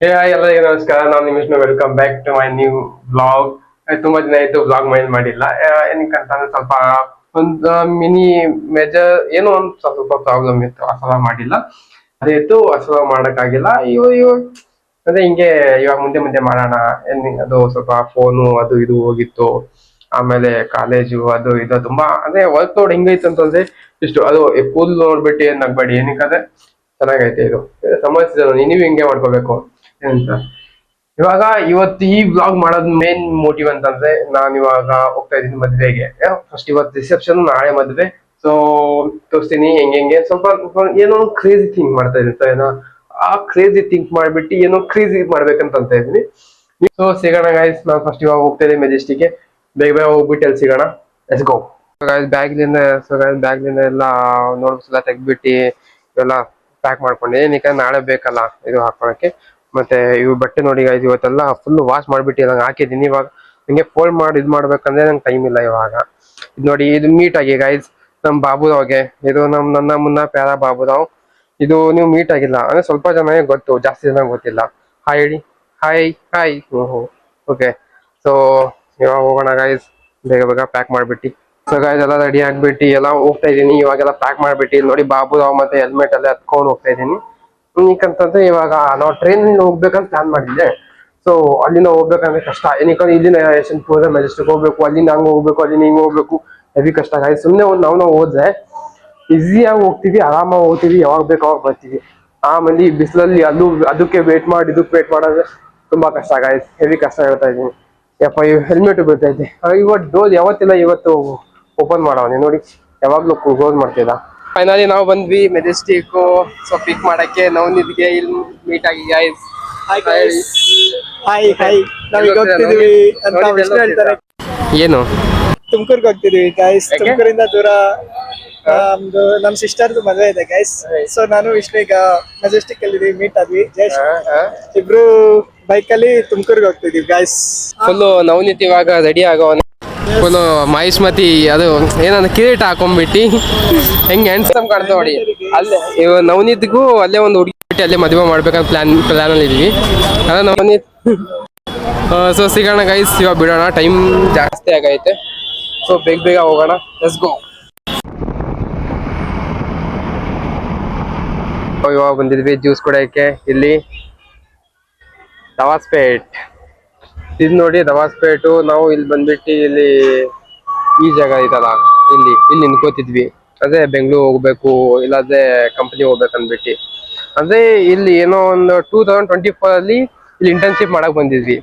ಎಲ್ಲರಿಗೂ ನಮಸ್ಕಾರ. ನಾನು ನಿಮ್ಮ Vishnu. Welcome back to my new blog. ತುಂಬಾ ದಿನ ಆಯ್ತು ಬ್ಲಾಗ್ ಮಾಡಿಲ್ಲ. ಏನಕ್ಕಂತಂದ್ರೆ ಸ್ವಲ್ಪ ಒಂದು ಮಿನಿ ಮೇಜರ್ ಏನೋ ಒಂದು ಸ್ವಲ್ಪ ಪ್ರಾಬ್ಲಮ್ ಇತ್ತು, ಅಸಲ ಮಾಡಿಲ್ಲ. ಅದಿತ್ತು, ಅಸಲ ಮಾಡಕ್ಕಾಗಿಲ್ಲ. ಅದೇ ಹಿಂಗೆ ಇವಾಗ ಮುಂದೆ ಮಾಡೋಣ. ಅದು ಸ್ವಲ್ಪ ಫೋನು ಅದು ಇದು ಹೋಗಿತ್ತು. ಆಮೇಲೆ ಕಾಲೇಜು ಅದು ಇದು ತುಂಬಾ ಅದೇ ವರ್ಕ್ ಲೋಡ್ ಹೆಂಗೈತೆ ಅಂತಂದ್ರೆ ಇಷ್ಟು ಅದು ಫುಲ್ ನೋಡ್ಬಿಟ್ಟು ಏನ್ ಆಗ್ಬೇಡಿ. ಏನಕ್ಕಂದ್ರೆ ಚೆನ್ನಾಗೈತೆ ಇದು ಸಮಸ್ಯೆ. ನೀವು ಹಿಂಗೆ ಮಾಡ್ಕೋಬೇಕು ಅಂತ. ಇವತ್ತು ಈ ಬ್ಲಾಗ್ ಮಾಡೋದ್ ಮೇನ್ ಮೋಟಿವ್ ಅಂತಂದ್ರೆ ನಾನು ಇವಾಗ ಹೋಗ್ತಾ ಇದ್ದೀನಿ ಮದ್ವೆಗೆ. ಫಸ್ಟ್ ಇವತ್ತು ರಿಸೆಪ್ಷನ್, ನಾಳೆ ಮದ್ವೆ. ಸೊ ತೋರಿಸ್ತೀನಿ ಹೆಂಗೆ ಸ್ವಲ್ಪ ಏನೋ ಕ್ರೇಜಿ ಥಿಂಕ್ ಮಾಡ್ತಾ ಇದ್ದೀನಿ. ಏನೋ ಆ ಕ್ರೇಜಿ ಥಿಂಕ್ ಮಾಡ್ಬಿಟ್ಟು ಏನೋ ಕ್ರೇಜಿ ಮಾಡ್ಬೇಕಂತ ಇದ್ದೀನಿ. ಸೊ ಸಿಗೋಣ ಗೈಸ್. ನಾನು ಫಸ್ಟ್ ಇವಾಗ ಹೋಗ್ತಾ ಇದ್ದೀನಿ ಮೆಜೆಸ್ಟಿಕ್ಗೆ. ಬೇಗ ಹೋಗ್ಬಿಟ್ಟು ಅಲ್ಲಿ ಸಿಗೋಣ. Let's go. ಬ್ಯಾಗ್ಲಿಂದ ಎಲ್ಲ ನೋಟ್ಸ್ ಎಲ್ಲ ತೆಗ್ದ್ಬಿಟ್ಟು ಇವೆಲ್ಲ ಪ್ಯಾಕ್ ಮಾಡ್ಕೊಂಡು ಏನಕ್ಕೆ ನಾಳೆ ಬೇಕಲ್ಲ ಇದು ಹಾಕೊಳಕ್ಕೆ. ಮತ್ತೆ ಇವು ಬಟ್ಟೆ ನೋಡಿ ಗೈಸ್, ಇವತ್ತೆಲ್ಲ ಫುಲ್ ವಾಶ್ ಮಾಡ್ಬಿಟ್ಟು ನಂಗೆ ಹಾಕಿದ್ದೀನಿ. ಇವಾಗ ಹಿಂಗೆ ಫೋಲ್ಡ್ ಮಾಡಿ ಇದು ಮಾಡ್ಬೇಕಂದ್ರೆ ನಂಗೆ ಟೈಮ್ ಇಲ್ಲ ಇವಾಗ. ಇದು ನೋಡಿ, ಇದು ಮೀಟ್ ಆಗಿ ಗೈಸ್ ನಮ್ ಬಾಬುರಾವ್ಗೆ. ಇದು ನನ್ನ ಮುನ್ನ ಪ್ಯಾರ ಬಾಬುರಾವ್. ಇದು ನೀವು ಮೀಟ್ ಆಗಿಲ್ಲ ಅಂದ್ರೆ ಸ್ವಲ್ಪ ಜನ ಗೊತ್ತು, ಜಾಸ್ತಿ ಜನ ಗೊತ್ತಿಲ್ಲ. ಹಾಯ್ ಹೇಳಿ. ಹಾಯ್. ಓಕೆ. ಸೊ ಇವಾಗ ಹೋಗೋಣ ಗೈಸ್, ಬೇಗ ಪ್ಯಾಕ್ ಮಾಡ್ಬಿಟ್ಟು. ಸೊ ಗೈಸ್ ಎಲ್ಲ ರೆಡಿ ಆಗ್ಬಿಟ್ಟು ಎಲ್ಲ ಹೋಗ್ತಾ ಇದೀನಿ. ಇವಾಗೆಲ್ಲ ಪ್ಯಾಕ್ ಮಾಡ್ಬಿಟ್ಟು ನೋಡಿ ಬಾಬುರಾವ್ ಮತ್ತೆ ಹೆಲ್ಮೆಟ್ ಎಲ್ಲ ಹತ್ಕೊಂಡು ಹೋಗ್ತಾ ಇದೀನಿ. ಏನಕ್ಕಂತಂದ್ರೆ ಇವಾಗ ನಾವು ಟ್ರೈನ್ ಹೋಗ್ಬೇಕಂತ ಪ್ಲಾನ್ ಮಾಡಿದ್ದೆ. ಸೊ ಅಲ್ಲಿಂದ ಹೋಗ್ಬೇಕಂದ್ರೆ ಕಷ್ಟ. ಏನಕ್ಕಂದ್ರೆ ಇಲ್ಲಿಂದ ಯಶವಂತಪುರ ಮೆಜೆಸ್ಟಿಕ್ ಹೋಗ್ಬೇಕು, ಅಲ್ಲಿಂದ ಹಂಗ ಹೋಗ್ಬೇಕು, ಅಲ್ಲಿಂದ ಹಿಂಗ್ ಹೋಗ್ಬೇಕು. ಹೆವಿ ಕಷ್ಟ ಆಗಿದೆ. ಸುಮ್ಮನೆ ಒಂದು ನಾವು ಹೋದ್ರೆ ಈಸಿಯಾಗಿ ಹೋಗ್ತೀವಿ, ಆರಾಮಾಗಿ ಹೋಗ್ತೀವಿ, ಯಾವಾಗ ಬೇಕು ಅವಾಗ ಬರ್ತೀವಿ. ಆಮೇಲೆ ಬಿಸಿಲಲ್ಲಿ ಅದಕ್ಕೆ ವೇಟ್ ಮಾಡಿ ಇದಕ್ಕೆ ವೇಟ್ ಮಾಡೋದ್ರೆ ತುಂಬಾ ಕಷ್ಟ ಆಗಿದೆ. ಹೆವಿ ಕಷ್ಟ ಹೇಳ್ತಾ ಇದೀನಿ. ಯಪ್ಪ ಹೆಲ್ಮೆಟ್ ಬೀಳ್ತೈತೆ. ಇವತ್ತು ಡೋರ್ ಯಾವತ್ತಿಲ್ಲ, ಇವತ್ತು ಓಪನ್ ಮಾಡವನೆ ನೋಡಿ. ಯಾವಾಗ್ಲೂ ಕ್ಲೋಸ್ ಮಾಡ್ತಿದ್ದ. ಫೈನಲಿ ನಾವು ಬಂದ್ವಿ ಮೆಜೆಸ್ಟಿಕ್. ಸೊ ಪಿಕ್ ಮಾಡಕ್ಕೆ ನವನಿದ್ಗೆ ಇಲ್ಲಿ ಮೀಟ್ ಆಗಿ ಗೈಸ್. ಹಾಯ್ ನಾವೀಗ ಹೋಗ್ತಿದೀವಿ ಅಂತ ವಿಷ್ಣು ಹೇಳ್ತಾರೆ. ಏನು ತುಮಕೂರ್ಗೆ ಹೋಗ್ತಿದೀವಿ ಗೈಸ್. ತುಮಕೂರಿಂದ ದೂರ ನಮ್ ಸಿಸ್ಟರ್ದು ಮದುವೆ ಇದೆ ಗೈಸ್. ಸೊ ನಾನು ವಿಷ್ಣು ಈಗ ಮೆಜೆಸ್ಟಿಕ್ ಅಲ್ಲಿ ಮೀಟ್ ಆದ್ವಿ. ಜಸ್ಟ್ ಇಬ್ರು ಬೈಕ್ ಅಲ್ಲಿ ತುಮಕೂರ್ಗೆ ಹೋಗ್ತಿದೀವಿ ಗೈಸ್. ಫುಲ್ಲು ನವನೀತ್ ಇವಾಗ ರೆಡಿ ಆಗವನೆ. ಫುಲ್ಲು ಮಹಿಷ್ಮತಿ ಅದು ಏನಂದ್ರೆ ಕಿರೀಟ ಹಾಕೊಂಡ್ಬಿಟ್ಟು ಹೆಂಗೆ ಹ್ಯಾಂಡ್ಸಮ್ ಕಾಣ್ತಾ ನೋಡಿ. ಅಲ್ಲೇ ಇವಾಗ ನವನೀತ್ಗೂ ಅಲ್ಲೇ ಒಂದು ಹುಡುಗಿ ಬಿಟ್ಟು ಅಲ್ಲೇ ಮದುವೆ ಮಾಡ್ಬೇಕಂತ ಪ್ಲಾನಲ್ಲಿ ಇದೀವಿ. ಅದ ನವನೀತ್. ಸೊ ಸಿಗೋಣ ಗೈಸ್, ಇವಾಗ ಬಿಡೋಣ, ಟೈಮ್ ಜಾಸ್ತಿ ಆಗೈತೆ. ಸೊ ಬೇಗ ಹೋಗೋಣ. Let's go. ಇವಾಗ ಬಂದಿದ್ವಿ ಜ್ಯೂಸ್ ಕುಡಿಯೋಕ್ಕೆ ಇಲ್ಲಿ ದವಾಸ್ಪೇಟ್. ಇದು ನೋಡಿ ದವಾಸ್ಪೇಟು. ನಾವು ಇಲ್ಲಿ ಬಂದ್ಬಿಟ್ಟು ಇಲ್ಲಿ ಈ ಜಾಗ ಇದಲ್ಲ, ಇಲ್ಲಿ ನಿಂತ್ಕೋತಿದ್ವಿ. ಅದೇ ಬೆಂಗಳೂರು ಹೋಗ್ಬೇಕು, ಇಲ್ಲಾದ್ರೆ ಕಂಪ್ನಿ ಹೋಗ್ಬೇಕು ಅಂದ್ಬಿಟ್ಟು. ಅಂದ್ರೆ ಇಲ್ಲಿ ಏನೋ ಒಂದು 2024 ಅಲ್ಲಿ ಇಲ್ಲಿ ಇಂಟರ್ನ್ಶಿಪ್ ಮಾಡಕ್ ಬಂದಿದ್ವಿ.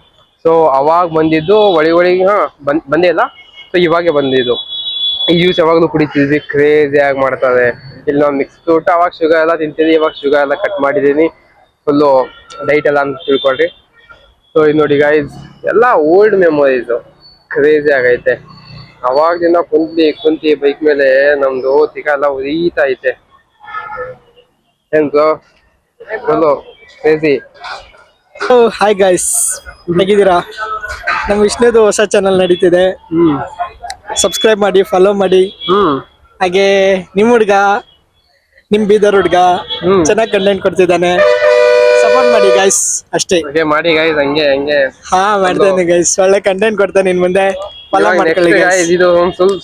ಸೊ ಅವಾಗ ಬಂದಿದ್ದು ಒಳಗೆ ಬಂದೇ ಇಲ್ಲ. ಸೊ ಇವಾಗೆ ಬಂದಿದ್ದು. ಈ ಜ್ಯೂಸ್ ಯಾವಾಗ್ಲೂ ಕುಡಿತಿದ್ವಿ, ಕ್ರೇಜಿ ಆಗಿ ಮಾಡ್ತಾರೆ. ಇಲ್ಲಿ ನಾವು ಮಿಕ್ಸ್ ಫ್ರೂಟ್ ಅವಾಗ ಶುಗರ್ ಎಲ್ಲ ತಿಂತಿದ್ವಿ, ಇವಾಗ ಶುಗರ್ ಎಲ್ಲ ಕಟ್ ಮಾಡಿದೀನಿ. ಫುಲ್ಲು ಡೈಟ್ ಎಲ್ಲ ಅಂತ ತಿಳ್ಕೊಳ್ರಿ. ಸೊ ಇದು ನೋಡಿ ಗೈಸ್, ಎಲ್ಲ ಓಲ್ಡ್ ಮೆಮೊರೀಸು. ಕ್ರೇಜಿ ಆಗೈತೆ. ಅವಾಗದಿಂದ ಕುಂತಿ ಬೈಕ್ ಮೇಲೆ ನಮ್ದು ತಿಕ್ಕ ಎಲ್ಲ ಉರಿತಾ ಐತೆ. ಏನ್ ಫುಲ್ಲು ಕ್ರೇಜಿ. ಹಾಯ್ ಗೈಸ್, ಹೇಗಿದ್ದೀರಾ? ನಮ್ ವಿಷ್ಣುದು ಹೊಸ ಚಾನಲ್ ನಡೀತಿದೆ. ಸಬ್ಸ್ಕ್ರೈಬ್ ಮಾಡಿ, ಫಾಲೋ ಮಾಡಿ. ಹಾಗೆ ನಿಮ್ ಹುಡ್ಗ, ನಿಮ್ ಬೀದರ್ ಹುಡ್ಗ ಚೆನ್ನಾಗಿ ಕಂಟೆಂಟ್ ಕೊಡ್ತಿದ್ದಾನೆ. ಸಪೋರ್ಟ್ ಮಾಡಿ ಗೈಸ್ ಅಷ್ಟೇ. ಮಾಡಿ ಗೈಸ್, ಹಂಗೆ ಮಾಡ್ತೇನೆ ಗೈಸ್. ಒಳ್ಳೆ ಕಂಟೆಂಟ್ ಕೊಡ್ತೇನೆ ಇನ್ ಮುಂದೆ. ಫಾಲೋ ಮಾಡ್ಕೊಳ್ಳಿ ಗೈಸ್. ಇದು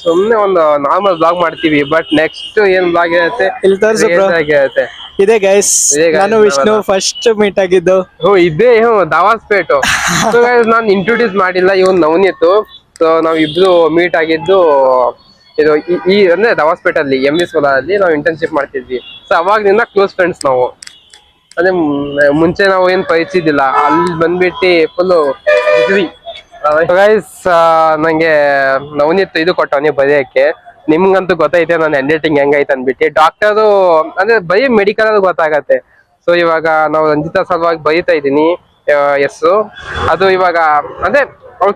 ಸುಮ್ನೆ ಒಂದು ನಾರ್ಮಲ್ ಬ್ಲಾಗ್ ಮಾಡ್ತೀವಿ, ಬಟ್ ನೆಕ್ಸ್ಟ್ ಏನ್ ಬ್ಲಾಗ್ ಇರುತ್ತೆ ಇಲ್ಲಿ ತೋರಿಸು ಬ್ರೋ. ಇದೆ ಗೈಸ್, ನಾನು ವಿಷ್ಣು ಫಸ್ಟ್ ಮೀಟ್ ಆಗಿದ್ದು. ಇದೇ ದಾವಾಸ್ಪೇಟು. ಸೊ ಗೈಸ್ ನಾನು ಇಂಟ್ರೊಡ್ಯೂಸ್ ಮಾಡಿಲ್ಲ, ಇವನ್ ನವನೀತು. ಸೊ ನಾವ್ ಇಬ್ರು ಮೀಟ್ ಆಗಿದ್ದು ಇದು ಈ ಅಂದ್ರೆ ದವಾಸ್ಪೇಟಲ್ಲಿ MV ಸೋಲಾರಲ್ಲಿ ನಾವು ಇಂಟರ್ನ್ಶಿಪ್ ಮಾಡ್ತಿದ್ವಿ. ಸೊ ಅವಾಗದಿಂದ ಕ್ಲೋಸ್ ಫ್ರೆಂಡ್ಸ್ ನಾವು. ಅದೇ ಮುಂಚೆ ನಾವು ಏನ್ ಪರಿಚಯಿದಿಲ್ಲ, ಅಲ್ಲಿ ಬಂದ್ಬಿಟ್ಟು ಫುಲ್ಲು ಇದ್ವಿ. ಗೈಸ್ ನಂಗೆ ನವನೀತ್ ಇದು ಕೊಟ್ಟವನಿ ಬರೆಯಕ್ಕೆ. ನಿಮ್ಗಂತೂ ಗೊತ್ತೈತೆ ನಾನು ಹ್ಯಾಂಡ್ ರೈಟಿಂಗ್ ಹೆಂಗೈತೆ ಅಂದ್ಬಿಟ್ಟು. ಡಾಕ್ಟರು ಅಂದ್ರೆ ಬರೀ ಮೆಡಿಕಲ್ ಅಲ್ಲಿ ಗೊತ್ತಾಗತ್ತೆ. ಸೊ ಇವಾಗ ನಾವು ರಂಜಿತಾ ಸಲುವಾಗಿ ಬರೀತಾ ಇದ್ದೀನಿ ಅದು ಇವಾಗ ಅಂದ್ರೆ ಅವ್ರು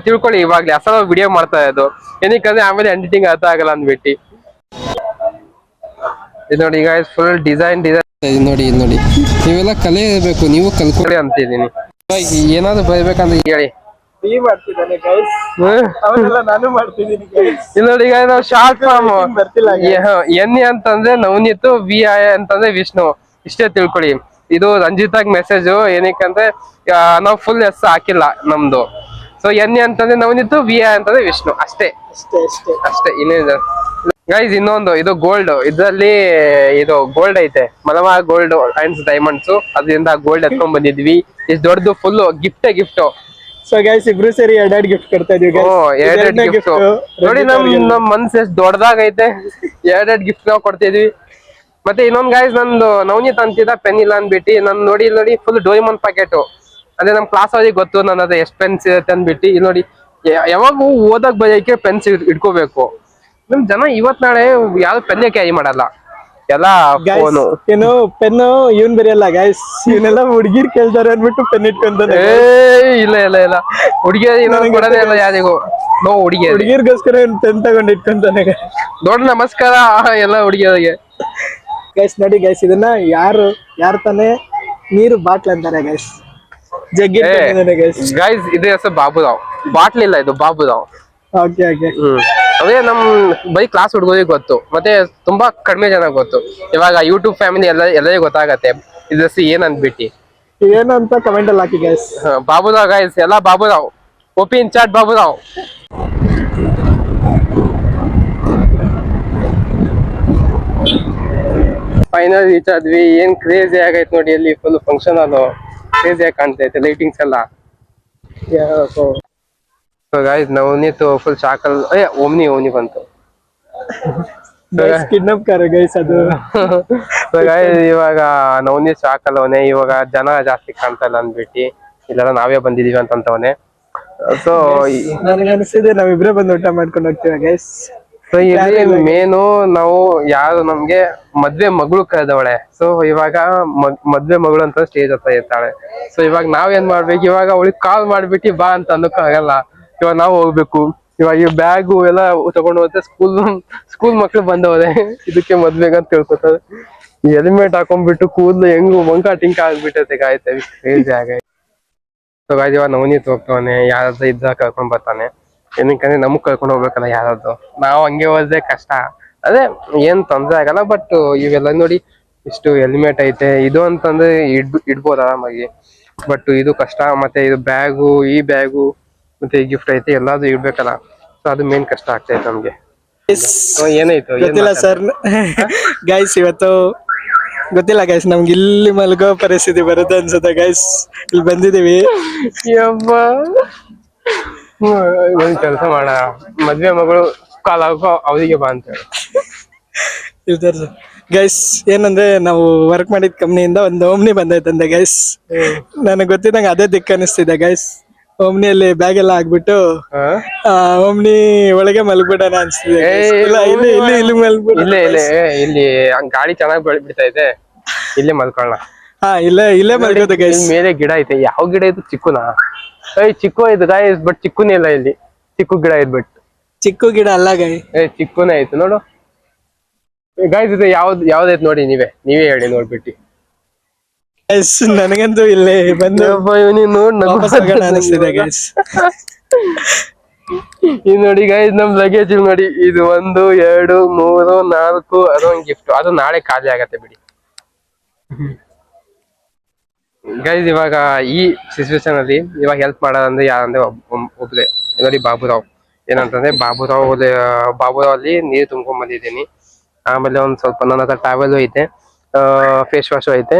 ತಿಳ್ಕೊಳ್ಳಿ ಇವಾಗ್ಲೇ ಅಸಲ ವಿಡಿಯೋ ಮಾಡ್ತಾ ಇರೋದು. ಏನಕ್ಕಂದ್ರೆ ಆಮೇಲೆ ಹ್ಯಾಂಡ್ ರೈಟಿಂಗ್ ಅರ್ಥ ಆಗಲ್ಲ ಅಂದ್ಬಿಟ್ಟು. ಇದು ನೋಡಿ ಗೈಸ್, ಫುಲ್ ಡಿಸೈನ್ ನೋಡಿ ನೀವೆಲ್ಲ ಕಲೆ ಇರಬೇಕು, ನೀವು ಕಲ್ಕೊಳ್ಳಿ ಅಂತಿದ್ದೀನಿ. ಏನಾದ್ರು ಬರೀಬೇಕಂದ್ರೆ ಹೇಳಿ. ನಾನು ಮಾಡ್ತಿದ್ದೀನಿ. ಇಲ್ಲಿ ನೋಡಿ ಈಗ ನಾವು ಶಾರ್ಟ್ ಫಾರ್ಮ್ NA ಅಂತಂದ್ರೆ ನವನೀತು, VI ಅಂತಂದ್ರೆ ವಿಷ್ಣು. ಇಷ್ಟೇ ತಿಳ್ಕೊಳ್ಳಿ. ಇದು ರಂಜಿತಾಗ್ ಮೆಸೇಜ್ ಏನಕ್ಕಂದ್ರೆ ನಾವು ಫುಲ್ ಎಸ್ ಹಾಕಿಲ್ಲ ನಮ್ದು. ಸೊ ಎನ್ ಅಂತಂದ್ರೆ ನವನಿತ್ತು, ವಿ ಅಂತಂದ್ರೆ ವಿಷ್ಣು, ಅಷ್ಟೇ ಅಷ್ಟೇ ಅಷ್ಟೇ. ಅಷ್ಟೇ. ಇನ್ನೇನು ಗೈಸ್, ಇನ್ನೊಂದು ಇದು ಗೋಲ್ಡ್, ಇದ್ರಲ್ಲಿ ಇದು ಗೋಲ್ಡ್ ಐತೆ, ಮಲಮ ಗೋಲ್ಡ್ ಅಂಡ್ ಡೈಮಂಡ್ಸ್, ಅದರಿಂದ ಗೋಲ್ಡ್ ಎತ್ಕೊಂಡ್ ಬಂದಿದ್ವಿ. ಇಷ್ಟು ದೊಡ್ಡದು ಫುಲ್ ಗಿಫ್ಟ್. ಸೊ ಗೈಸ್ ಇಬ್ರು ಸೇರಿ ಎರಡೆರಡು ಗಿಫ್ಟ್ ಕೊಡ್ತಾ ಇದೀವಿ. ಎರಡೆರಡು ಗಿಫ್ಟ್ ನೋಡಿ. ನಮ್ ಮನ್ಸು ಎಷ್ಟು ದೊಡ್ಡದಾಗೈತೆ, ಎರಡೆರಡು ಗಿಫ್ಟ್ ನಾವು ಕೊಡ್ತಿದ್ವಿ. ಮತ್ತೆ ಇನ್ನೊಂದ್ ಗೈಸ್, ನಂದು ನವನೀತ್ ಅಂತಿದ್ದ ಪೆನ್ ಇಲ್ಲ ಅನ್ಬಿಟ್ಟು ನನ್ ನೋಡಿ ಫುಲ್ ಡೋರಿಮನ್ ಪ್ಯಾಕೆಟ್. ಅದೇ ನಮ್ ಕ್ಲಾಸ್ ಅವ್ರಿಗೆ ಗೊತ್ತು ನನ್ನ ಹತ್ರ ಎಷ್ಟು ಪೆನ್ಸ್ ಇರುತ್ತೆ ಅನ್ಬಿಟ್ಟು. ಇಲ್ಲಿ ನೋಡಿ, ಯಾವಾಗ ಓದಕ್ ಬರೆಯಕ್ಕೆ ಪೆನ್ಸ್ ಇಟ್ಕೋಬೇಕು. ನಮ್ ಜನ ಇವತ್ ನಾಳೆ ಯಾವ್ದು ಪೆನ್ನೇ ಕ್ಯಾರಿ ಮಾಡಲ್ಲ, ಎಲ್ಲ ಫೋನು. ಏನು ಪೆನ್ನು ಇವನ್ ಬರೆಯಲ್ಲ ಗೈಸ್, ಇವನೆಲ್ಲ ಹುಡುಗಿರ್ ಕೇಳ್ತಾರೆ ಅನ್ಬಿಟ್ಟು ಪೆನ್ ಇಟ್ಕೊಂತಾನೆ. ಇಲ್ಲ ಹುಡುಗಿಯರ್ ಕೊಡೋದೇ ಇಲ್ಲ ಯಾರಿಗೂ. ನೋ ಹುಡುಗಿರ್ಗೋಸ್ಕರ ಪೆನ್ ತಗೊಂಡ್ ಇಟ್ಕೊಂತಾನೆ. ದೊಡ್ಡ ನಮಸ್ಕಾರ ಎಲ್ಲ ಹುಡುಗಿಯರಿಗೆ. ಗೈಸ್ ನೋಡಿ ಗೈಸ್, ಇದನ್ನ ಯಾರು ತಾನೇ ನೀರು ಬಾಟ್ಲ್ ಅಂತಾರೆ ಗೈಸ್. ಜಗ್ಗಿ ಗೈಸ್ ಇದು ಹೆಸರು ಬಾಬುರಾವ್, ಬಾಟ್ಲ್ ಇಲ್ಲ, ಇದು ಬಾಬುರಾವ್. Okay okay. ಅದೇ ನಮ್ ಬೈ ಕ್ಲಾಸ್ ಹುಡುಗರಿಗೆ ಗೊತ್ತು, ಮತ್ತೆ ತುಂಬಾ ಕಡಿಮೆ ಜನ ಗೊತ್ತು. ಇವಾಗ ಯೂಟ್ಯೂಬ್ ಫ್ಯಾಮಿಲಿ ಎಲ್ಲರಿಗೂ ಗೊತ್ತಾಗತ್ತೆ ಇದು ಹೆಸರು ಏನ್ ಅಂದ್ಬಿಟ್ಟು. ಏನಂತ ಕಮೆಂಟ್ ಅಲ್ಲಿ ಹಾಕಿ ಗೈಸ್. ಬಾಬುರಾವ್ ಗೈಸ್, ಎಲ್ಲ ಬಾಬುರಾವ್, ಒಪಿ ಇನ್ ಚಾಟ್ ಬಾಬುರಾವ್. ಫೈನಲ್ ರೀಚ್ ಆದ್ವಿ. ಏನ್ ಕ್ರೇಜಿ ಆಗೈತೆ ನೋಡಿ, ಅಲ್ಲಿ ಫುಲ್ ಫಂಕ್ಷನ್ ಹಾಲು ಕ್ರೇಜಿ ಆಗಿ ಕಾಣ್ತೈತೆ, ಲೈಟಿಂಗ್ಸ್ ಎಲ್ಲ. ಸೊ ಗೈಸ್, ನವನೀತ್ ಫುಲ್ ಶಾಕಲ್. ಓಮ್ನಿ ಬಂತು. ಕಿಡ್ನಾಪ್ ಕಾರ್ ಗೈಸ್ ಅದು. ಇವಾಗ ನವನೀತ್ ಶಾಕಲ್ವನೆ, ಇವಾಗ ಜನ ಜಾಸ್ತಿ ಕಾಣ್ತಾ ಇಲ್ಲ ಅಂದ್ಬಿಟ್ಟು ಇಲ್ಲೆಲ್ಲ ನಾವೇ ಬಂದಿದೀವಿ ಅಂತವನೆ. ಸೊ ನನಗೆ ಅನಿಸಿದೆ ನಾವಿಬ್ರೇ ಬಂದು ಊಟ ಮಾಡ್ಕೊಂಡು ಹೋಗ್ತೀವಿ ಗೈಸ್. ಸೊ ಇಲ್ಲಿ ಮೇನು ನಾವು ಯಾರು ನಮ್ಗೆ ಮದ್ವೆ ಮಗಳು ಕರೆದವಳೆ. ಸೊ ಇವಾಗ ಮದ್ವೆ ಮಗಳು ಅಂತ ಸ್ಟೇಜ್ ಹತ್ರ ಇರ್ತಾಳೆ. ಸೊ ಇವಾಗ ನಾವ್ ಏನ್ ಮಾಡ್ಬೇಕು, ಇವಾಗ ಅವಳಿಗೆ ಕಾಲ್ ಮಾಡ್ಬಿಟ್ಟು ಬಾ ಅಂತ ಅನ್ನೋಕ್ ಆಗಲ್ಲ. ಇವಾಗ ನಾವು ಹೋಗ್ಬೇಕು. ಇವಾಗ ಈ ಬ್ಯಾಗು ಎಲ್ಲ ತಗೊಂಡು ಹೋದ್ರೆ ಸ್ಕೂಲ್ ಮಕ್ಳು ಬಂದವ್ರೆ, ಇದಕ್ಕೆ ಮದ್ವೆಗೆ ಅಂತ ತಿಳ್ಕೊತಾರೆ. ಹೆಲ್ಮೆಟ್ ಹಾಕೊಂಡ್ಬಿಟ್ಟು ಕೂದ್ಲು ಹೆಂಗು ಮಂಕ ಟಿಂಕ ಆಗ್ಬಿಟ್ಟೈತೆ. ಗಾಯ್ತೇವೆ ಕ್ರೇಜಿ ಆಗೈತೆ. ಸೊ ಗಾಯ್ಸ್, ಇವಾಗ ನವನೀತ್ ಹೋಗ್ತಾನೆ, ಯಾರಾದ್ರೂ ಇದ್ದ ಕರ್ಕೊಂಡ್ ಬರ್ತಾನೆ. ಏನಕ್ಕಂದ್ರೆ ನಮಗ್ ಕರ್ಕೊಂಡು ಹೋಗ್ಬೇಕಲ್ಲ ಯಾರಾದ್ರು. ನಾವು ಹಂಗೆ ಹೋದ್ರೆ ಕಷ್ಟ. ಅದೇ ಏನ್ ತೊಂದ್ರೆ ಆಗಲ್ಲ, ಬಟ್ ಇವೆಲ್ಲ ನೋಡಿ ಇಷ್ಟು ಹೆಲ್ಮೆಟ್ ಐತೆ, ಇದು ಅಂತಂದ್ರೆ ಇಡ್ಬೋದು ಆರಾಮಾಗಿ. ಬಟ್ ಇದು ಕಷ್ಟ. ಮತ್ತೆ ಇದು ಬ್ಯಾಗು, ಈ ಬ್ಯಾಗು, ಮತ್ತೆ ಈ ಗಿಫ್ಟ್ ಐತೆ, ಎಲ್ಲಾದ್ರೂ ಇಡ್ಬೇಕಲ್ಲ. ಸೊ ಅದು ಮೇನ್ ಕಷ್ಟ ಆಗ್ತೈತೆ ನಮ್ಗೆ. ಏನಾಯ್ತು ಗೊತ್ತಿಲ್ಲ ಸರ್ ಗೈಸ್, ಇವತ್ತು ಗೊತ್ತಿಲ್ಲ ಗೈಸ್, ನಮ್ಗೆ ಇಲ್ಲಿ ಮಲ್ಗೋ ಪರಿಸ್ಥಿತಿ ಬರುತ್ತೆ ಅನ್ಸುತ್ತೆ ಗೈಸ್. ಇಲ್ಲಿ ಬಂದಿದೀವಿ. ಒಂದ್ ಕೆಲಸ ಮಾಡ, ಮದ್ವೆ ಮಗಳು ಕಾಲ್ ಹಾಕೋ ಅವರಿಗೆ ಬಾ ಅಂತ ಹೇಳಿ. ಗೈಸ್ ಏನಂದ್ರೆ, ನಾವು ವರ್ಕ್ ಮಾಡಿದ ಕಂಪ್ನಿಯಿಂದ ಒಂದು ಓಮ್ನಿ ಬಂದೈತಂದೆ ಗೈಸ್. ನನಗೆ ಗೊತ್ತಿದ್ದಂಗೆ ಅದೇ ದಿಕ್ಕ ಅನಿಸ್ತಿದೆ ಗೈಸ್. ಓಮ್ನಿಯಲ್ಲಿ ಬ್ಯಾಗ್ ಎಲ್ಲ ಹಾಕ್ಬಿಟ್ಟು ಓಮ್ನಿ ಒಳಗೆ ಮಲ್ಗ್ಬಿಡೋಣ ಅನ್ಸ್ತಿದೆ. ಇಲ್ಲಿ ಗಾಡಿ ಚೆನ್ನಾಗಿ ಬಿಡ್ತಾ ಇದೆ, ಇಲ್ಲೇ ಮಲ್ಕೊಳ್ಳೋಣ. ಇಲ್ಲೇ ಮಲ್ಗೋದು ಗೈಸ್. ಮೇಲೆ ಗಿಡ ಐತೆ. ಯಾವ ಗಿಡ ಐತೆ? ಚಿಕ್ಕುನಾ? ಚಿಕ್ಕು ಐತೆ ಗಾಯ್ಸ್, ಬಟ್ ಚಿಕ್ಕುನೇ ಇಲ್ಲ ಇಲ್ಲಿ. ಚಿಕ್ಕು ಗಿಡ ಐತ್, ಬಟ್ ಚಿಕ್ಕು ಗಿಡ ಅಲ್ಲ ಗಾಯ್, ಚಿಕ್ಕುನೇ ಐತೆ ನೋಡು ಗಾಯ್ಸ್. ಇದು ಯಾವ್ದೈತ್ ನೋಡಿ, ನೀವೇ ಹೇಳಿ ನೋಡ್ಬಿಟ್ಟು. ನನಗಂತೂ ಇಲ್ಲೇ ಬಂದು ಅನಿಸ್ತಿದೆ ಗೈಸ್. ಇದು ನೋಡಿ ಗೈಸ್, ನಮ್ ಲಗೇಜ್ ನೋಡಿ. ಇದು 1 2 3 4 ಅದೊಂದು ಗಿಫ್ಟ್. ಅದು ನಾಳೆ ಖಾಲಿ ಆಗತ್ತೆ ಬಿಡಿ ಗೈಸ್. ಇವಾಗ ಈ ಸಿಚುವೇಶನ್ ಅಲ್ಲಿ ಇವಾಗ ಹೆಲ್ಪ್ ಮಾಡೋದಂದ್ರೆ ಯಾರಂದ್ರೆ ಒಬ್ರೆ ನೋಡಿ, ಬಾಬುರಾವ್. ಏನಂತಂದ್ರೆ ಬಾಬುರಾವ್ ಅಲ್ಲಿ ನೀರು ತುಂಬ್ಕೊಂಡ್ ಬಂದಿದ್ದೀನಿ. ಆಮೇಲೆ ಒಂದ್ ಸ್ವಲ್ಪ ನನ್ನ ಹತ್ರ ಟ್ಯಾವೆಲ್ ಐತೆ, ಫೇಸ್ ವಾಶ್ ಐತೆ.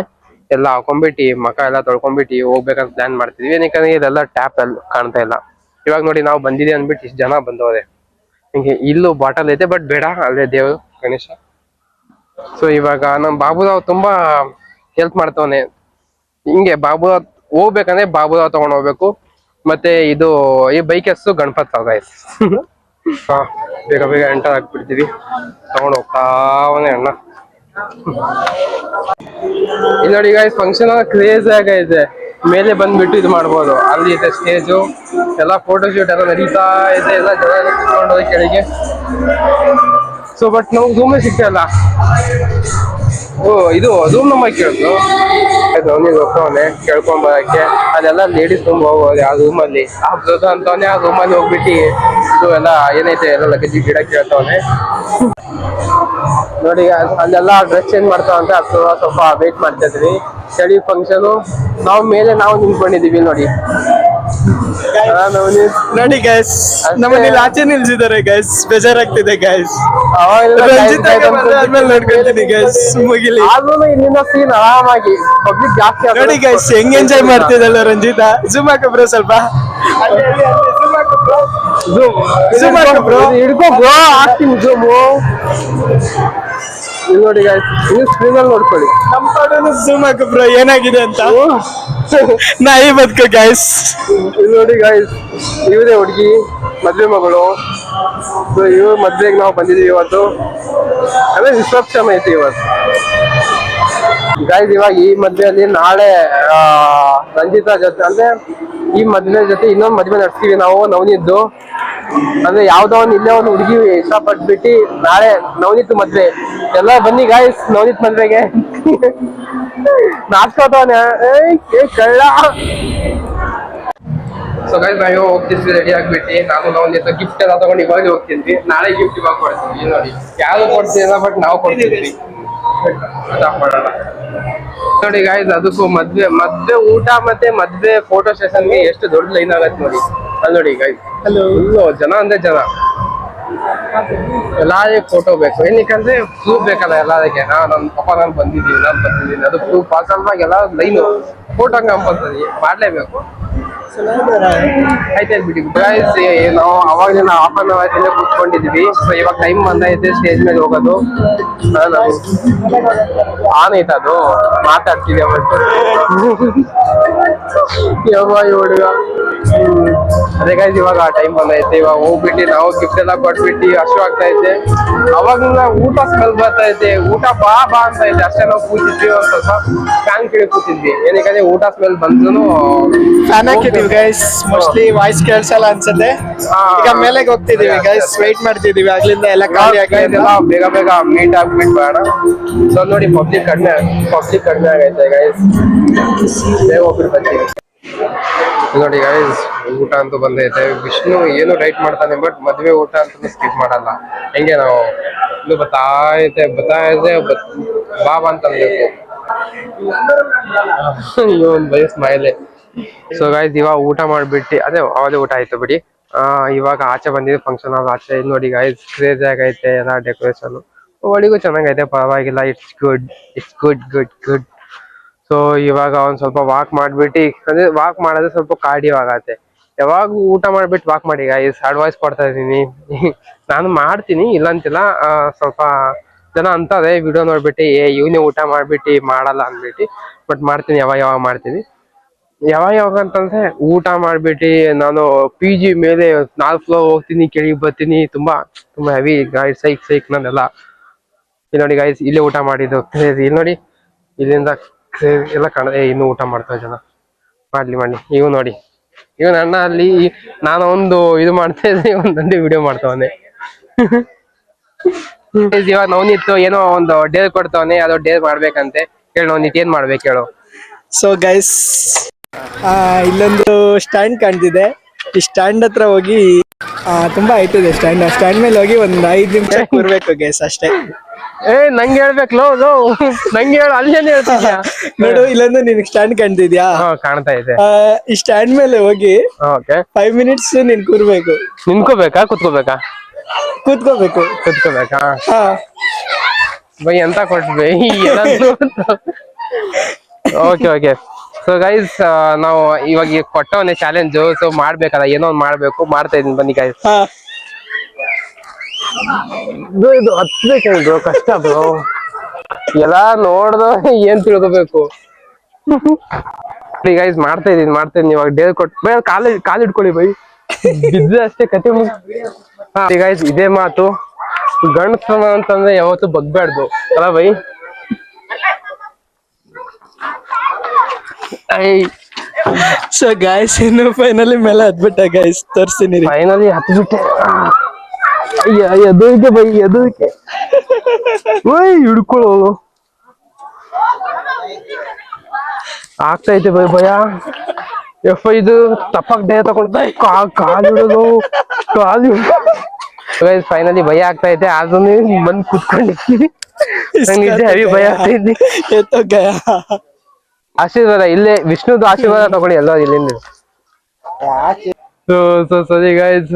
ಎಲ್ಲ ಹಾಕೊಂಡ್ಬಿಟ್ಟು ಮಕ ಎಲ್ಲ ತೊಳ್ಕೊಂಡ್ಬಿಟ್ಟು ಹೋಗ್ಬೇಕಂತ ಪ್ಲಾನ್ ಮಾಡ್ತಿದ್ವಿ. ಏನಕ್ಕೆ ಇದೆಲ್ಲ ಟ್ಯಾಪ್ ಅಲ್ಲಿ ಕಾಣ್ತಾ ಇಲ್ಲ. ಇವಾಗ ನೋಡಿ, ನಾವು ಬಂದಿದೆ ಅಂದ್ಬಿಟ್ಟು ಇಷ್ಟು ಜನ ಬಂದವ್ರೆ. ಹಿಂಗೆ ಇಲ್ಲೂ ಬಾಟಲ್ ಐತೆ, ಬಟ್ ಬೇಡ, ಅಲ್ಲೇ ದೇವ್ರು ಗಣೇಶ. ಸೊ ಇವಾಗ ನಮ್ ಬಾಬುರಾವ್ ತುಂಬಾ ಹೆಲ್ಪ್ ಮಾಡ್ತವನೆ. ಹಿಂಗೆ ಬಾಬುರಾವ್ ಹೋಗ್ಬೇಕಂದ್ರೆ ಬಾಬುರಾವ್ ತಗೊಂಡ್ ಹೋಗ್ಬೇಕು. ಮತ್ತೆ ಇದು ಈ ಬೈಕ್ ಹೆಸರು ಗಣಪತ್ ರಾವ್ ಗೈಸ್. ಬೇಗ ಎಂಟರ್ ಹಾಕ್ಬಿಡ್ತೀವಿ, ತಗೊಂಡ್ ಹೋಗ್ತಾವನೆ ಅಣ್ಣ. ಇಲ್ಲಿ ನೋಡಿ ಗೈಸ್, ಫಂಕ್ಷನ್ ಕ್ರೇಜ್ ಆಗೈತೆ. ಮೇಲೆ ಬಂದ್ಬಿಟ್ಟು ಇದು ಮಾಡ್ಬೋದು. ಅಲ್ಲಿ ಇದೆ ಸ್ಟೇಜು, ಎಲ್ಲ ಫೋಟೋ ಶೂಟ್ ಎಲ್ಲ ನಡೀತಾ ಇದೆ. ಎಲ್ಲ ಜನ ಕುತ್ಕೊಂಡು ಹೋಗಿ ಕೆಳಗೆ. ಸೊ ಬಟ್ ನಮ್ಗೆ ರೂಮೇ ಸಿಗ್ತಲ್ಲ. ಇದು ರೂಮ್ ನಂಬರ್ ಕೇಳ್ತು. ಅವನಿಗೆ ಹೋಗ್ತವನೆ ಕೇಳ್ಕೊಂಡ್ ಬರಕ್ಕೆ. ಅದೆಲ್ಲ ಲೇಡೀಸ್ ತುಂಬ ಹೋಗೋದು ಆ ರೂಮಲ್ಲಿ. ಅಂತವನೆ ಆ ರೂಮಲ್ಲಿ ಹೋಗ್ಬಿಟ್ಟು ಇದು ಎಲ್ಲ ಏನೈತೆ ಎಲ್ಲ ಲಗೇಜ್ ಗಿಡ ಕೇಳ್ತವನೆ. ನೋಡಿ ಅಲ್ಲೆಲ್ಲ ಡ್ರೆಸ್ ಚೇಂಜ್ ಮಾಡ್ತಾವಂತೆ ಅದು ಸ್ವಲ್ಪ ವೇಟ್ ಮಾಡ್ತಾ ಇದ್ವಿ ಚಳಿ ಫಂಕ್ಷನ್ ನಾವು ಮೇಲೆ ನಾವು ನಿಂತ್ಕೊಂಡಿದೀವಿ ನೋಡಿ ನೋಡಿ ಗೈಸ್ ಅಷ್ಟೇ. ನಮ್ಮಲ್ಲಿ ಆಚೆ ನಿಲ್ಸಿದ್ದಾರೆ ಗೈಸ್ ಬೇಜಾರಾಗ್ತಿದೆ ಗೈಸ್ ಅವಾಗೆಲ್ಲ ಆದ್ಮೇಲೆ ನೋಡ್ಕೊಳ್ತೀನಿ ಗೈಸ್ ಮುಗಿಲಿ ಆದ್ರೂ ಇಲ್ಲಿಂದ ಸೀನ್ ಆರಾಮಾಗಿ ಪಬ್ಲಿಕ್ ಜಾಸ್ತಿ ಆದ್ರೆ ನೋಡಿ ಗೈಸ್ ಹೆಂಗ್ ಎಂಜಾಯ್ ಮಾಡ್ತಿದ್ದಲ್ಲ ರಂಜಿತಾ ಝೂಮ್ ಹಾಕಬ್ರು ಸ್ವಲ್ಪ Zoom ಹಾಕು bro. ಹಿಡ್ಕೋ ಬ್ರೋ ಹಾಕ್ತೀನಿ ಜೂಮು ಇಲ್ಲಿ ನೋಡಿ guys, ನೀವು ಸ್ಕ್ರೀನ್ ಅಲ್ಲಿ ನೋಡ್ಕೊಳ್ಳಿ ನಮ್ಮ ಕಡೆನೂ ಝೂಮ್ ಹಾಕಬ್ರು ಏನಾಗಿದೆ ಅಂತ ನಾಯಿ ಬದುಕು ಗೈಸ್ ಇಲ್ಲಿ ನೋಡಿ ಗಾಯ್ಸ್ ಇವರೇ ಹುಡುಗಿ ಮದ್ವೆ ಮಗಳು ಇವ್ರ ಮದ್ವೆಗೆ ನಾವು ಬಂದಿದೀವಿ ಇವತ್ತು ಅದೇ ರಿಸೆಪ್ಷನ್ ಐತಿ ಇವತ್ತು ಗಾಯ್ಸ್ ಇವಾಗ ಈ ಮದ್ವೆಯಲ್ಲಿ ನಾಳೆ ರಂಜಿತಾ ಜೊತೆ ಅಂದ್ರೆ ಈ ಮದ್ವೆ ಜೊತೆ ಇನ್ನೊಂದು ಮದ್ವೆ ನಡೆಸ್ತೀವಿ ನಾವು ನವನಿದ್ದು ಅಂದ್ರೆ ಯಾವ್ದೋ ಒಂದು ಇಲ್ಲೇ ಒಂದು ಹುಡುಗಿ ಇಷ್ಟಪಟ್ಬಿಟ್ಟು ನಾಳೆ ನವನಿತ್ ಮದ್ವೆ ಎಲ್ಲ ಬನ್ನಿ ಗಾಯ್ಸ್ ನವನಿತ್ ಮದ್ವೆಗೆ ನಾಚ್ಕೋತವನೆ ಕಳ್ಳ ಸೊ ಗೈಸ್ ನಾವು ಹೋಗ್ತಿದ್ವಿ ರೆಡಿ ಆಗ್ಬಿಟ್ಟು ನಾನು ನವನಿತ್ ಗಿಫ್ಟ್ ಎಲ್ಲ ತಗೊಂಡು ಇವಾಗ ಹೋಗ್ತಿದ್ವಿ ನಾಳೆ ಗಿಫ್ಟ್ ಇವಾಗ ಕೊಡ್ತೀವಿ ನೋಡಿ ಯಾವ್ದು ಕೊಡ್ತೀವಿ ಬಟ್ ನಾವು ಕೊಡ್ತಿದ್ವಿ ಮಾಡೋಣ ನೋಡಿ ಗಾಯ್ಸ್ ಅದಕ್ಕೂ ಮದ್ವೆ ಊಟ ಮತ್ತೆ ಮದ್ವೆ ಫೋಟೋ ಸೆಷನ್ಗೆ ಎಷ್ಟು ದೊಡ್ಡ ಲೈನ್ ಆಗತ್ತೆ ನೋಡಿ ಅಲ್ಲಿ ನೋಡಿ ಗಾಯ್ಸ್ ಫುಲ್ಲು ಜನ ಅಂದ್ರೆ ಜನ ಎಲ್ಲಾರಿಗೆ ಫೋಟೋ ಬೇಕು ಏನಕ್ಕಂದ್ರೆ ಪ್ರೂಫ್ ಬೇಕಲ್ಲ ಎಲ್ಲದಕ್ಕೆ ನನ್ನ ಪಾಪ ನಾನು ಬಂದಿದ್ದೀನಿ ಅದು ಪ್ರೂಫ್ ಸಲುವಾಗಿ ಎಲ್ಲ ಲೈನು ಫೋಟೋ ಕಂಪಲ್ಸರಿ ಮಾಡ್ಲೇಬೇಕು ಆಯ್ತು ಬಿಡಿ ಗೈಸ್ ನಾವು ಅವಾಗಲೇ ನಾವು ಹಾಫ್ ಅನ್ ಅವರ್ ಇಂದ ಕೂತ್ಕೊಂಡಿದ್ವಿ ಸೊ ಇವಾಗ ಟೈಮ್ ಬಂದೈತೆ ಸ್ಟೇಜ್ ಮೇಲೆ ಹೋಗೋದು ಆನ್ ಐತೆ ಅದು ಮಾತಾಡ್ತೀವಿ ಅವತ್ತು ಹುಡುಗ ಅದೇ ಗೈಸ್ ಇವಾಗ ಟೈಮ್ ಬಂದೈತೆ ಇವಾಗ ಹೋಗ್ಬಿಟ್ಟು ನಾವು ಗಿಫ್ಟ್ ಎಲ್ಲ ಕೊಟ್ಬಿಟ್ಟು ಅಷ್ಟು ಆಗ್ತಾ ಐತೆ ಅವಾಗ ಊಟ ಸ್ಮೆಲ್ ಬರ್ತಾ ಐತೆ ಊಟ ಬಾ ಅಂತ ಐತೆ ಅಷ್ಟೇ ನಾವು ಕೂತಿದ್ವಿ ಒಂದ್ ಸ್ವಲ್ಪ ಫ್ಯಾನ್ ಕಿಡಿ ಕೂತಿದ್ವಿ ಏನಕ್ಕೆ ಊಟ ಸ್ಮೆಲ್ ಬಂದ್ರು ಫ್ಯಾನ್ ಹಾಕಿದೀವಿ ಗೈಸ್ ಮೋಸ್ಟ್ಲಿ ವಾಯ್ಸ್ ಕೇಳಿಸಲ್ಲ ಅನ್ಸುತ್ತೆ ಈಗ ಮೇಲೆಗೆ ಹೋಗ್ತಿದೀವಿ ಗೈಸ್ ವೆಯ್ಟ್ ಮಾಡ್ತಿದೀವಿ ಆಗ್ಲಿಂದ ಎಲ್ಲ ಖಾಲಿ ಎಲ್ಲ ಬೇಗ ಮೀಟ್ ಆಗ್ಬಿಟ್ಟು ಬೇಡ ಸೊ ನೋಡಿ ಪಬ್ಲಿಕ್ ಕಡಿಮೆ ಆಗೈತೆ ಗೈಸ್ ಬೇಗ ಹೋಗ್ಬಿಟ್ಟು ಬರ್ತೀವಿ ನೋಡಿ ಗೈಸ್ ಊಟ ಅಂತೂ ಬಂದೈತೆ ವಿಷ್ಣು ಏನು ಡೈಟ್ ಮಾಡ್ತಾನೆ ಬಟ್ ಮದ್ವೆ ಊಟ ಅಂತ ಸ್ಕಿಪ್ ಮಾಡಲ್ಲ ಹೆಂಗೆ ನಾವು ಇನ್ನು ಬತ್ತಾಯ್ತೆ ಬಾಬಾ ಅಂತ ಅನ್ಬೇಕು ಒಂದು ಬೈ ಸ್ಮೈಲೆ ಸೊ ಗೈಸ್ ಇವಾಗ ಊಟ ಮಾಡ್ಬಿಟ್ಟು ಅದೇ ಅವಾಗಲೇ ಊಟ ಆಯ್ತು ಬಿಡಿ ಇವಾಗ ಆಚೆ ಬಂದಿದ್ದು ಫಂಕ್ಷನ್ ಹಾಲ್ ಆಚೆ ಇಲ್ಲಿ ನೋಡಿ ಗೈಸ್ ಕ್ರೇಜ್ ಆಗೈತೆ ಎಲ್ಲ ಡೆಕೋರೇಷನ್ ಒಳಗೂ ಚೆನ್ನಾಗೈತೆ ಪರವಾಗಿಲ್ಲ ಇಟ್ಸ್ ಗುಡ್ ಸೊ ಇವಾಗ ಒಂದ್ ಸ್ವಲ್ಪ ವಾಕ್ ಮಾಡ್ಬಿಟ್ಟು ಅಂದ್ರೆ ವಾಕ್ ಮಾಡೋದು ಸ್ವಲ್ಪ ಕಾರ್ಡಿಯೋ ಆಗತ್ತೆ ಯಾವಾಗ ಊಟ ಮಾಡ್ಬಿಟ್ಟು ವಾಕ್ ಮಾಡಿ ಗೈಸ್ ಅಡ್ವೈಸ್ ಕೊಡ್ತಾ ಇದೀನಿ ನಾನು ಮಾಡ್ತೀನಿ ಇಲ್ಲ ಅಂತಿಲ್ಲ ಸ್ವಲ್ಪ ಜನ ಅಂತಾರೆ ವಿಡಿಯೋ ನೋಡ್ಬಿಟ್ಟು ಇವನೇ ಊಟ ಮಾಡ್ಬಿಟ್ಟು ಮಾಡಲ್ಲ ಅಂದ್ಬಿಟ್ಟು ಬಟ್ ಮಾಡ್ತೀನಿ ಯಾವಾಗ ಮಾಡ್ತೀನಿ ಯಾವಾಗ ಅಂತಂದ್ರೆ ಊಟ ಮಾಡ್ಬಿಟ್ಟು ನಾನು PG ಮೇಲೆ 4 ಫ್ಲೋರ್ ಹೋಗ್ತೀನಿ ಕೆಳಗೆ ಬರ್ತೀನಿ ತುಂಬಾ ಹೆವಿ ಗಾಯ್ಸ್ ಸೈಕ್ ನಂದೆಲ್ಲ ಇಲ್ಲಿ ನೋಡಿ ಗೈಸ್ ಇಲ್ಲೇ ಊಟ ಮಾಡಿದ್ದು ಇಲ್ಲಿ ನೋಡಿ ಇಲ್ಲಿಂದ ಎಲ್ಲ ಕಾಣದೆ ಇನ್ನು ಊಟ ಮಾಡ್ತಾರೆ ಜನ ಮಾಡ್ಲಿ ಇವ್ ನೋಡಿ ಇವನ್ ಅಣ್ಣ ಅಲ್ಲಿ ನಾನು ಒಂದು ಇದು ಮಾಡ್ತಾ ಇದ್ದೆ ಒಂದಂಡಿ ವಿಡಿಯೋ ಮಾಡ್ತವನೆ ಇವಾಗ ನವನಿತ್ತು ಏನೋ ಒಂದು ಡೇರ್ ಕೊಡ್ತವನೆ ಅದು ಡೇರ್ ಮಾಡ್ಬೇಕಂತೆ ಹೇಳಿ ನವನಿತ್ ಏನ್ ಮಾಡ್ಬೇಕು ಹೇಳು ಸೊ ಗೈಸ್ ಇಲ್ಲೊಂದು ಸ್ಟ್ಯಾಂಡ್ ಕಾಣ್ತಿದೆ ಈ ಸ್ಟ್ಯಾಂಡ್ ಹತ್ರ ಹೋಗಿ ತುಂಬಾ ಆಯ್ತದೆ ಸ್ಟ್ಯಾಂಡ್ ಮೇಲೆ ಹೋಗಿ ಒಂದ್ 5 ನಿಮಿಷ ಕೂರ್ಬೇಕು ಗೈಸ್ ಅಷ್ಟೇ ನಂಗೆ ಹೇಳ್ಬೇಕು ನಂಗೆ ಹೇಳು ಅಲ್ಲೇನೆ ಹೇಳ್ತಿದ್ಯಾ ನೋಡು ಇಲ್ಲೊಂದು ನಿನ್ಗೆ ಸ್ಟ್ಯಾಂಡ್ ಕಾಣ್ತಿದ್ಯಾ ಕಾಣ್ತಾ ಇದೆ ಈ ಸ್ಟ್ಯಾಂಡ್ ಮೇಲೆ ಹೋಗಿ 5 ಮಿನಿಟ್ಸ್ ನೀನ್ ಕೂರ್ಬೇಕು ನಿಂತ್ಕೋಬೇಕಾ ಕುತ್ಕೋಬೇಕಾ ಕೂತ್ಕೋಬೇಕಾ ಬೈ ಎಂತ ಕೊಟ್ಬಿ ಓಕೆ ಸೊ ಗೈಸ್ ನಾವು ಇವಾಗ ಕೊಟ್ಟವನೇ ಚಾಲೆಂಜ್ ಸೊ ಮಾಡ್ಬೇಕಲ್ಲ ಏನೋ ಒಂದು ಮಾಡ್ಬೇಕು ಮಾಡ್ತಾ ಇದೀನಿ ಬನ್ನಿ ಗೈಸ್ ಇದು ಹತ್ಬೇಕು ಕಷ್ಟ ಬ್ರೋ ಎಲ್ಲ ನೋಡ್ದ ಏನ್ ತಿಳ್ಕೋಬೇಕು ಗೈಸ್ ಮಾಡ್ತಾ ಇದೀನಿ ಇವಾಗ ಡೇರ್ ಕೊಟ್ಟು ಕಾಲ್ ಇಟ್ಕೊಳ್ಳಿ ಬೈ ಬಿದ್ದೆ ಅಷ್ಟೇ ಕತೆ ಗೈಸ್ ಇದೇ ಮಾತು ಗಂಡಸನ ಅಂತಂದ್ರೆ ಯಾವತ್ತು ಬಗ್ಬೇಡ್ದು ಅಲ್ಲ ಬೈ ಸೊ ಗೈಸ್ ಇನ್ನು ಫೈನಲಿ ಮೇಲೆ ಹತ್ಬಿಟ್ಟ ಗೈಸ್ ತೋರಿಸ್ತೀನಿ ಫೈನಲಿ ಹತ್ಬಿಟ್ಟೆ ಎದಕ್ಕೆ ಬೈ ಎದಕ್ಕೆ ಹಿಡ್ಕೊಳ್ಳೋದು ಆಗ್ತೈತೆ ಬೈ ಭಯ ಇದು ತಪ್ಪಾಗ ಡೇ ತಗೊಂಡ್ ಕಾಲಿಡೋದು ಫೈನಲಿ ಭಯ ಆಗ್ತಾ ಇದೆ, ಆದ್ರೂ ಬಂದ್ ಕೂತ್ಕೊಂಡಿದ್ದೀನಿ. ನಂಗೆ ನಿಜ ಹೆವಿ ಭಯ ಆಗ್ತಾ ಇದೆ. ಎತ್ತೋ ಗಯ. ಆಶೀರ್ವಾದ ಇಲ್ಲೇ, ವಿಷ್ಣುದು ಆಶೀರ್ವಾದ ತಗೊಳ್ಳಿ ಎಲ್ಲ ಇಲ್ಲಿಂದ. ಸೊ ಸರಿ ಗೈಸ್,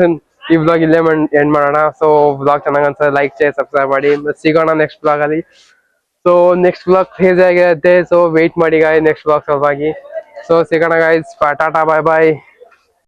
ಈ ಬ್ಲಾಗ್ ಇಲ್ಲೇ ಎಂಡ್ ಮಾಡೋಣ. ಸೊ ಬ್ಲಾಗ್ ಚೆನ್ನಾಗ್ ಅನ್ಸ ಲೈಕ್ ಶೇರ್ ಸಬ್ಸ್ಕ್ರೈಬ್ ಮಾಡಿ. ಸಿಗೋಣ ನೆಕ್ಸ್ಟ್ ಬ್ಲಾಗ್ ಅಲ್ಲಿ. ಸೊ ನೆಕ್ಸ್ಟ್ ಬ್ಲಾಗ್ ಹೇಗೆ ಆಗಿರುತ್ತೆ, ಸೊ ವೇಟ್ ಮಾಡಿ ಗಾಯ್ ನೆಕ್ಸ್ಟ್ ಬ್ಲಾಗ್ ಸಲುವಾಗಿ. ಸೊ ಸಿಗೋಣ ಗೈಸ್, ಟಾಟಾ ಬಾಯ್ ಬಾಯ್.